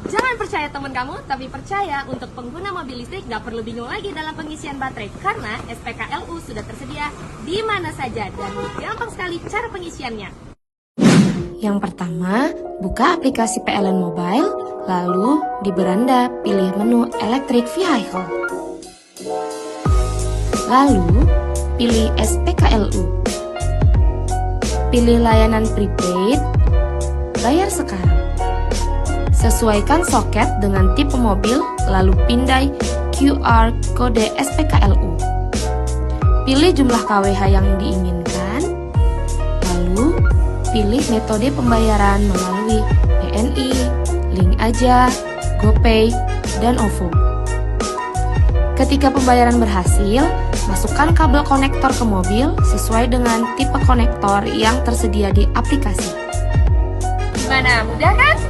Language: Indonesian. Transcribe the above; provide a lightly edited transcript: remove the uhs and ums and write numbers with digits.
Jangan percaya teman kamu, tapi percaya untuk pengguna mobil listrik nggak perlu bingung lagi dalam pengisian baterai karena SPKLU sudah tersedia di mana saja dan gampang sekali cara pengisiannya. Yang pertama, buka aplikasi PLN Mobile, lalu di beranda pilih menu Electric Vehicle. Lalu, pilih SPKLU. Pilih layanan prepaid, bayar sekarang. Sesuaikan soket dengan tipe mobil, lalu pindai QR kode SPKLU. Pilih jumlah KWH yang diinginkan, lalu pilih metode pembayaran melalui BNI, Link Aja, GoPay, dan OVO. Ketika pembayaran berhasil, masukkan kabel konektor ke mobil sesuai dengan tipe konektor yang tersedia di aplikasi. Gimana, mudah kan?